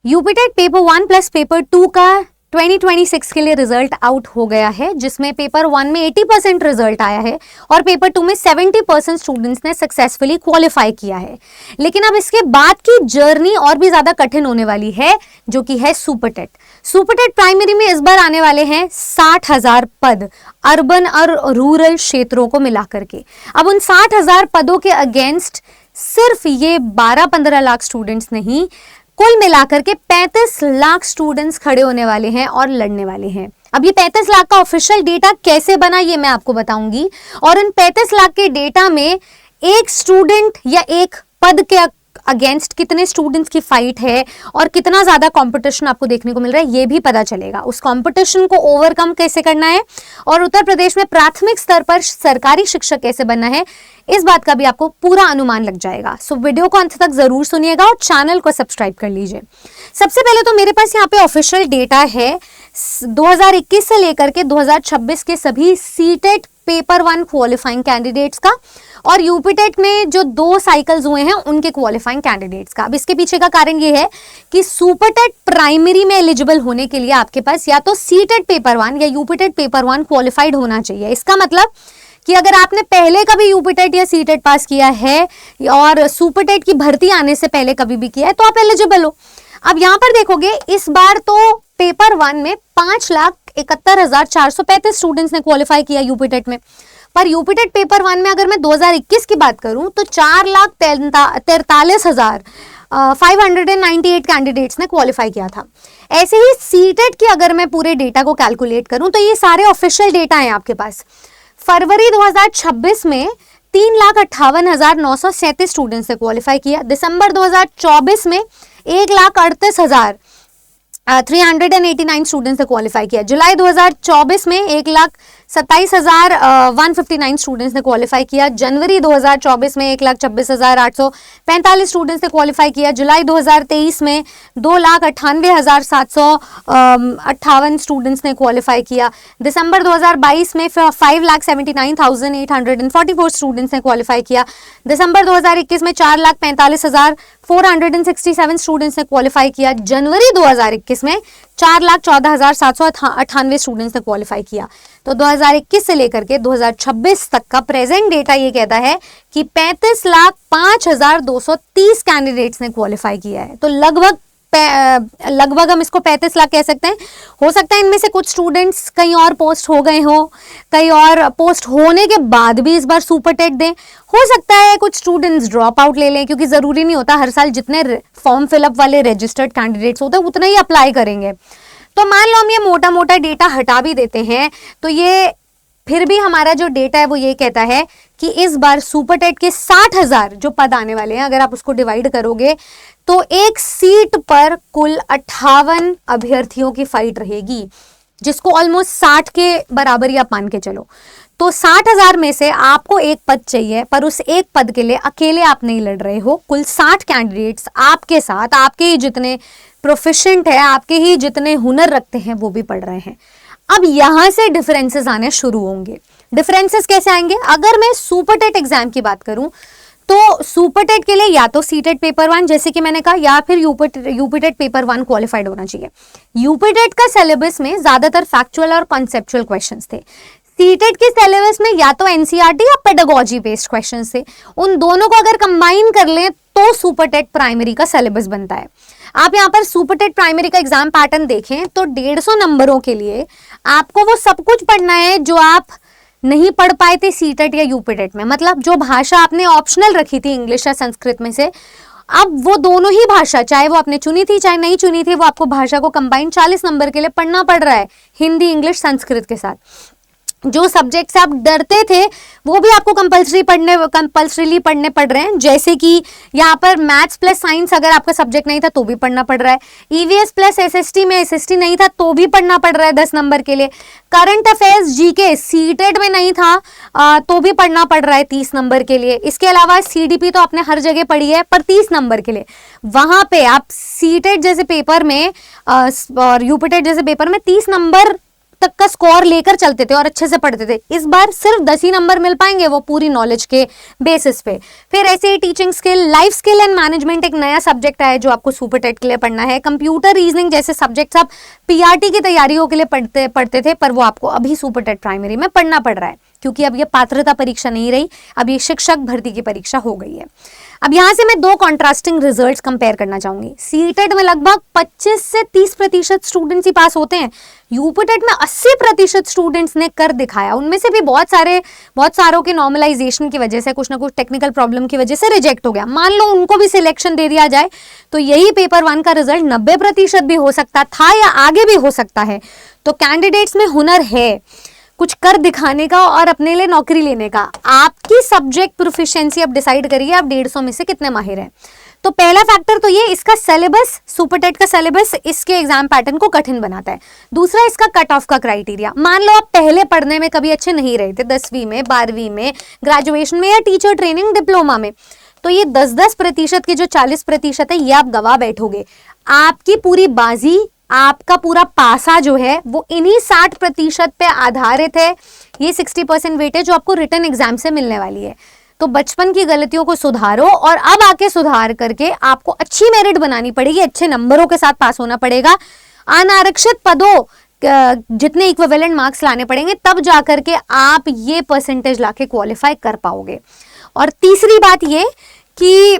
UPTET paper 1 plus paper 2 का 2026 के लिए रिजल्ट आउट हो गया है, जिसमें पेपर 1 में 80% रिजल्ट आया है और पेपर 2 में 70% स्टूडेंट्स ने सक्सेसफुली क्वालिफाई किया है। लेकिन अब इसके बाद की जर्नी और भी ज्यादा कठिन होने वाली है, जो कि है सुपरटेट। सुपरटेट प्राइमरी में इस बार आने वाले हैं 60,000 पद, अर्बन और रूरल क्षेत्रों को मिलाकर के। अब उन 60,000 पदों के अगेंस्ट सिर्फ ये 12-15 लाख स्टूडेंट्स नहीं, कुल मिलाकर के 35 लाख स्टूडेंट्स खड़े होने वाले हैं और लड़ने वाले हैं। अब ये 35 लाख का ऑफिशियल डेटा कैसे बना, ये मैं आपको बताऊंगी। और इन 35 लाख के डेटा में एक स्टूडेंट या एक पद के अगेंस्ट कितने स्टूडेंट्स की फाइट है और कितना ज्यादा कंपटीशन आपको देखने को मिल रहा है, ये भी पता चलेगा। उस कंपटीशन को ओवरकम कैसे करना है और उत्तर प्रदेश में प्राथमिक स्तर पर सरकारी शिक्षक कैसे बनना है, इस बात का भी आपको पूरा अनुमान लग जाएगा। सो वीडियो को अंत तक जरूर सुनिएगा और चैनल को सब्सक्राइब कर लीजिए। सबसे पहले तो मेरे पास यहाँ पे ऑफिशियल डेटा है 2021 से लेकर के 2026 के सभी सीटेट पेपर 1 क्वालिफाइंग कैंडिडेट्स का और यूपीटेट में जो 2 साइकिल्स हुए हैं उनके क्वालिफाइंग कैंडिडेट्स का। अब इसके पीछे का कारण ये है कि सुपरटेट प्राइमरी में एलिजिबल होने के लिए आपके पास या तो सीटेट पेपर 1 या यूपीटेट पेपर 1 क्वालिफाइड होना चाहिए। इसका मतलब कि अगर आपने पहले कभी यूपीटेट या सीटेट पास किया है और सुपरटेट की भर्ती आने से पहले कभी भी किया है तो आप एलिजिबल हो। अब यहाँ पर देखोगे इस बार तो पेपर 1 में 5,71,435 स्टूडेंट्स ने क्वालिफाई किया यूपीटेट में, पर यूपीटेट पेपर 1 में अगर मैं 2021 की बात करूं तो 4,43,598 कैंडिडेट्स ने क्वालिफाई किया था। ऐसे ही सीटेट की अगर मैं पूरे डेटा को कैलकुलेट करूं तो ये सारे ऑफिशियल डेटा हैं आपके पास। फरवरी 2026 में 3,58,937 स्टूडेंट्स ने क्वालिफाई किया। दिसंबर 2024 में 1,38,389 स्टूडेंट्स ने क्वालिफाई किया। जुलाई 2024 में 1,27,159 स्टूडेंट्स ने क्वालिफाई किया। जनवरी 2024 में 1,26,845 स्टूडेंट्स ने क्वालिफाई किया। जुलाई 2023 में 2,98,758 स्टूडेंट्स ने क्वालिफाई किया। दिसंबर 2022 में 5,79,844 स्टूडेंट्स ने क्वालिफाई किया। दिसंबर 2021 में 4,45,467 स्टूडेंट्स ने क्वालिफाई किया। जनवरी 2021 में 4,14,798 स्टूडेंट्स ने क्वालिफाई किया। तो 2021 से लेकर के 2026 तक का प्रेजेंट डेटा ये कहता है कि 35,05,230 कैंडिडेट्स ने क्वालिफाई किया है। तो लगभग हम इसको 35 लाख कह सकते हैं। हो सकता है इनमें से कुछ स्टूडेंट्स कहीं और पोस्ट हो गए हो, कहीं और पोस्ट होने के बाद भी इस बार सुपरटेट दें। हो सकता है कुछ स्टूडेंट्स ड्रॉप आउट ले लें, क्योंकि जरूरी नहीं होता हर साल जितने फॉर्म फिलअप वाले रजिस्टर्ड कैंडिडेट्स होते हैं उतना ही अप्लाई करेंगे। तो मान लो हम ये मोटा मोटा डेटा हटा भी देते हैं तो ये फिर भी हमारा जो डेटा है वो ये कहता है कि इस बार सुपरटेट के 60,000 जो पद आने वाले हैं, अगर आप उसको डिवाइड करोगे तो एक सीट पर कुल 58 अभ्यर्थियों की फाइट रहेगी, जिसको ऑलमोस्ट 60 के बराबर ही आप मान के चलो। तो 60,000 में से आपको एक पद चाहिए, पर उस एक पद के लिए अकेले आप नहीं लड़ रहे हो। कुल 60 कैंडिडेट्स आपके साथ, आपके ही जितने प्रोफिशिएंट है, आपके ही जितने हुनर रखते हैं वो भी पढ़ रहे हैं। अब यहां से डिफरेंसेस आने शुरू होंगे। डिफरेंसेस कैसे आएंगे? अगर मैं सुपरटेट एग्जाम की बात करूं तो सुपरटेट के लिए या तो सीटेट पेपर 1 जैसे कि मैंने कहा, या फिर यूपीटेट पेपर 1 क्वालिफाइड होना चाहिए। यूपीटेट का सिलेबस में ज्यादातर फैक्चुअल और कॉन्सेप्चुअल क्वेश्चंस थे। सीटेट के सिलेबस में या तो एनसीईआरटी या पेडागोजी बेस्ड क्वेश्चंस थे। उन दोनों को अगर कंबाइन कर लें तो सुपरटेट प्राइमरी का सिलेबस बनता है। आप यहाँ पर सुपरटेट प्राइमरी का एग्जाम पैटर्न देखें तो 150 नंबरों के लिए आपको वो सब कुछ पढ़ना है जो आप नहीं पढ़ पाए थे सीटेट या यूपीटेट में। मतलब जो भाषा आपने ऑप्शनल रखी थी इंग्लिश या संस्कृत में से, अब वो दोनों ही भाषा, चाहे वो आपने चुनी थी चाहे नहीं चुनी थी, वो आपको भाषा को कंबाइन 40 नंबर के लिए पढ़ना पड़ रहा है, हिंदी इंग्लिश संस्कृत के साथ। जो सब्जेक्ट से आप डरते थे वो भी आपको कंपल्सरीली पढ़ने पड़ रहे हैं। जैसे कि यहाँ पर मैथ्स प्लस साइंस अगर आपका सब्जेक्ट नहीं था तो भी पढ़ना पड़ रहा है। ईवीएस प्लस एसएसटी में एसएसटी नहीं था तो भी पढ़ना पड़ रहा है 10 नंबर के लिए। करंट अफेयर्स जीके सीटेट में नहीं था तो भी पढ़ना पड़ रहा है 30 नंबर के लिए। इसके अलावा सीडीपी तो आपने हर जगह पढ़ी है पर 30 नंबर के लिए। वहां पे आप सीटेट जैसे पेपर में और यूपीटेट जैसे पेपर में 30 नंबर तक का स्कोर लेकर चलते थे और अच्छे से पढ़ते थे। इस बार सिर्फ 10 ही नंबर मिल पाएंगे, वो पूरी नॉलेज के बेसिस पे। फिर ऐसे ही teaching skill, life skill and management एक नया सब्जेक्ट है जो आपको सुपर टेट के लिए पढ़ना है। कंप्यूटर, रीजनिंग जैसे सब्जेक्ट्स आप पीआरटी की तैयारियों के लिए पढ़ते थे, पर वो आपको अभी सुपर टेट प्राइमरी में पढ़ना पड़ रहा है, क्योंकि अब ये पात्रता परीक्षा नहीं रही, अब ये शिक्षक भर्ती की परीक्षा हो गई है। अब यहां से मैं दो कॉन्ट्रास्टिंग रिजल्ट्स कंपेयर करना चाहूंगी। सीटेट में लगभग 25 से 30% स्टूडेंट्स ही पास होते हैं, यूपीटेट में 80% स्टूडेंट्स ने कर दिखाया। उनमें से भी बहुत सारों के नॉर्मलाइजेशन की वजह से, कुछ ना कुछ टेक्निकल प्रॉब्लम की वजह से रिजेक्ट हो गया। मान लो उनको भी सिलेक्शन दे दिया जाए तो यही पेपर 1 का रिजल्ट 90% भी हो सकता था या आगे भी हो सकता है। तो कैंडिडेट्स में हुनर है कुछ कर दिखाने का और अपने लिए नौकरी लेने का। आपकी सब्जेक्ट प्रोफिशिएंसी आप डिसाइड करिए, आप 150 में से कितने माहिर हैं। तो पहला फैक्टर तो ये, इसका सिलेबस, सुपरटेट का सिलेबस इसके एग्जाम पैटर्न को कठिन बनाता है। दूसरा, इसका कट ऑफ का क्राइटेरिया। मान लो आप पहले पढ़ने में कभी अच्छे नहीं रहे थे, 10वीं में, 12वीं में, ग्रेजुएशन में या टीचर ट्रेनिंग डिप्लोमा में, तो ये 10% के जो 40% है ये आप गवा बैठोगे। आपकी पूरी बाजी, आपका पूरा पासा जो है वो इन्हीं 60% पे आधारित है। ये 60% वेटेज जो आपको रिटन एग्जाम से मिलने वाली है। तो बचपन की गलतियों को सुधारो और अब आके सुधार करके आपको अच्छी मेरिट बनानी पड़ेगी, अच्छे नंबरों के साथ पास होना पड़ेगा। अनारक्षित पदों जितने इक्विवेलेंट मार्क्स लाने पड़ेंगे, तब जाकर के आप ये परसेंटेज लाके क्वालिफाई कर पाओगे। और तीसरी बात ये कि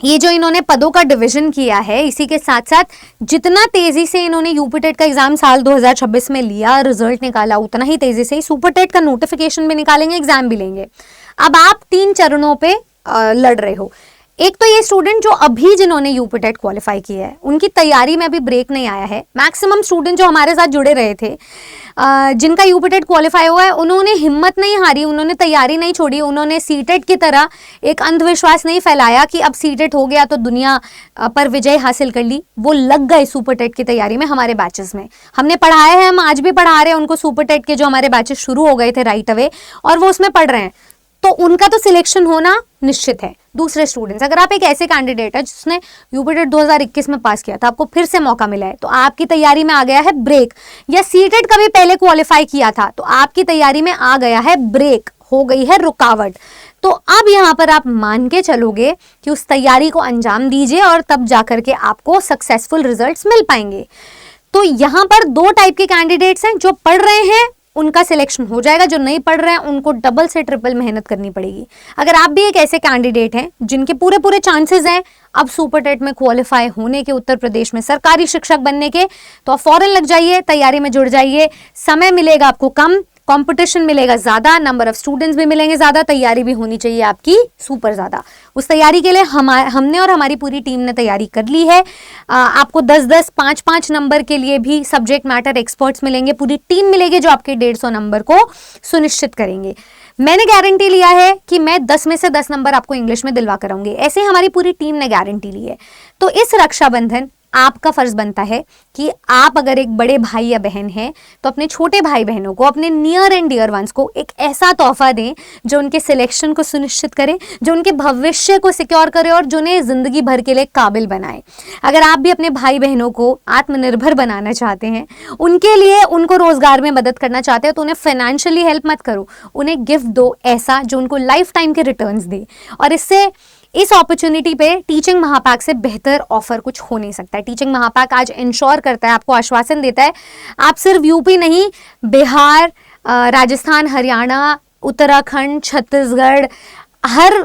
ये जो इन्होंने पदों का डिवीजन किया है, इसी के साथ साथ जितना तेजी से इन्होंने यूपीटेट का एग्जाम साल 2026 में लिया, रिजल्ट निकाला, उतना ही तेजी से सुपरटेट का नोटिफिकेशन भी निकालेंगे, एग्जाम भी लेंगे। अब आप 3 चरणों पे लड़ रहे हो। एक तो ये स्टूडेंट जो अभी जिन्होंने यूपीटेट क्वालिफाई किया है, उनकी तैयारी में अभी ब्रेक नहीं आया है। मैक्सिमम स्टूडेंट जो हमारे साथ जुड़े रहे थे, जिनका यूपीटेट क्वालिफाई हुआ है, उन्होंने हिम्मत नहीं हारी, उन्होंने तैयारी नहीं छोड़ी, उन्होंने सीटेट की तरह एक अंधविश्वास नहीं फैलाया कि अब सीटेट हो गया तो दुनिया पर विजय हासिल कर ली। वो लग गए सुपरटेट की तैयारी में। हमारे बैचेस में हमने पढ़ाया है, हम आज भी पढ़ा रहे हैं उनको सुपरटेट के जो हमारे बैचेस शुरू हो गए थे राइट अवे, और वो उसमें पढ़ रहे हैं, तो उनका तो सिलेक्शन होना निश्चित है। दूसरे स्टूडेंट्स, अगर आप एक ऐसे कैंडिडेट है जिसने यूपीटेट 2021 में पास किया था, आपको फिर से मौका मिला है, तो आपकी तैयारी में आ गया है ब्रेक, या सीटेट कभी पहले क्वालिफाई किया था तो आपकी तैयारी में आ गया है ब्रेक, हो गई है रुकावट, तो अब यहां पर आप मान के चलोगे कि उस तैयारी को अंजाम दीजिए और तब जाकर के आपको सक्सेसफुल रिजल्ट्स मिल पाएंगे। तो यहां पर 2 टाइप के कैंडिडेट्स हैं, जो पढ़ रहे हैं उनका सिलेक्शन हो जाएगा, जो नहीं पढ़ रहे हैं उनको डबल से ट्रिपल मेहनत करनी पड़ेगी। अगर आप भी एक ऐसे कैंडिडेट हैं जिनके पूरे चांसेस हैं अब सुपरटेट में क्वालिफाई होने के, उत्तर प्रदेश में सरकारी शिक्षक बनने के, तो आप फौरन लग जाइए, तैयारी में जुड़ जाइए। समय मिलेगा आपको कम, कंपटीशन मिलेगा ज्यादा, नंबर ऑफ स्टूडेंट्स भी मिलेंगे ज्यादा, तैयारी भी होनी चाहिए आपकी सुपर ज्यादा। उस तैयारी के लिए हमने और हमारी पूरी टीम ने तैयारी कर ली है। आपको 10-10, 5-5 नंबर के लिए भी सब्जेक्ट मैटर एक्सपर्ट्स मिलेंगे, पूरी टीम मिलेगी जो आपके 150 नंबर को सुनिश्चित करेंगे। मैंने गारंटी लिया है कि मैं 10 में से 10 नंबर आपको इंग्लिश में दिलवा कराऊंगी, ऐसे हमारी पूरी टीम ने गारंटी ली है। तो इस रक्षाबंधन आपका फर्ज बनता है कि आप अगर एक बड़े भाई या बहन हैं तो अपने छोटे भाई बहनों को, अपने नियर एंड डियर वंस को एक ऐसा तोहफा दें जो उनके सिलेक्शन को सुनिश्चित करे, जो उनके भविष्य को सिक्योर करे और जो उन्हें जिंदगी भर के लिए काबिल बनाए। अगर आप भी अपने भाई बहनों को आत्मनिर्भर बनाना चाहते हैं, उनके लिए उनको रोजगार में मदद करना चाहते हो, तो उन्हें फाइनेंशियली हेल्प मत करो, उन्हें गिफ्ट दो ऐसा जो उनको लाइफ टाइम के रिटर्न्स दे। और इस अपॉर्चुनिटी पे टीचिंग महापाक से बेहतर ऑफर कुछ हो नहीं सकता है। टीचिंग महापाक आज इंश्योर करता है, आपको आश्वासन देता है, आप सिर्फ यूपी नहीं, बिहार, राजस्थान, हरियाणा, उत्तराखंड, छत्तीसगढ़, हर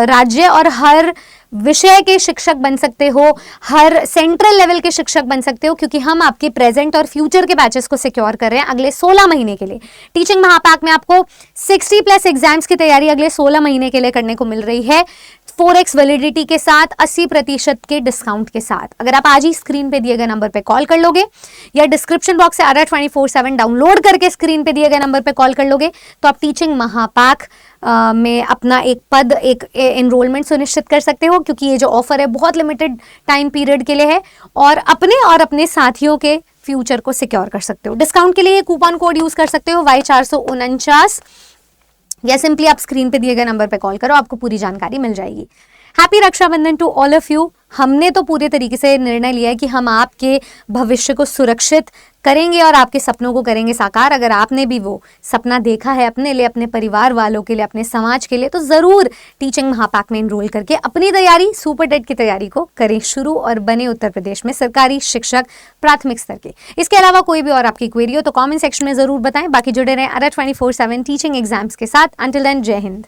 राज्य और हर विषय के शिक्षक बन सकते हो, हर सेंट्रल लेवल के शिक्षक बन सकते हो, क्योंकि हम आपके प्रेजेंट और फ्यूचर के बैचेस को सिक्योर कर रहे हैं अगले 16 महीने के लिए। टीचिंग महापाक में आपको 60+ एग्जाम्स की तैयारी अगले 16 महीने के लिए करने को मिल रही है, 4x वैलिडिटी के साथ, 80% के डिस्काउंट के साथ। अगर आप आज ही स्क्रीन पे दिए गए नंबर पे कॉल कर लोगे या डिस्क्रिप्शन बॉक्स से RR 24/7 डाउनलोड करके स्क्रीन पे दिए गए नंबर पे कॉल कर लोगे, तो आप टीचिंग महापाक में अपना एक पद, एक एनरोलमेंट सुनिश्चित कर सकते हो, क्योंककि ये जो ऑफर है बहुत लिमिटेड टाइम पीरियड के लिए है और अपने साथियों के फ्यूचर को सिक्योर कर सकते हो। डिस्काउंट के लिए कूपन कोड यूज कर सकते हो Y449, या सिंपली आप स्क्रीन पे दिए गए नंबर पे कॉल करो, आपको पूरी जानकारी मिल जाएगी। Happy Rakshabandhan to all of you. हमने तो पूरे तरीके से निर्णय लिया है कि हम आपके भविष्य को सुरक्षित करेंगे और आपके सपनों को करेंगे साकार। अगर आपने भी वो सपना देखा है अपने लिए, अपने परिवार वालों के लिए, अपने समाज के लिए, तो ज़रूर टीचिंग महापैक में एनरोल करके अपनी तैयारी, सुपर टेट की तैयारी को करें शुरू और बने उत्तर प्रदेश में सरकारी शिक्षक प्राथमिक स्तर के। इसके अलावा कोई भी और आपकी क्वेरी हो तो कॉमेंट सेक्शन में ज़रूर बताएं। बाकी जुड़े रहें अरा 24/7 टीचिंग एग्जाम्स के साथ। अंटिल देन, जय हिंद।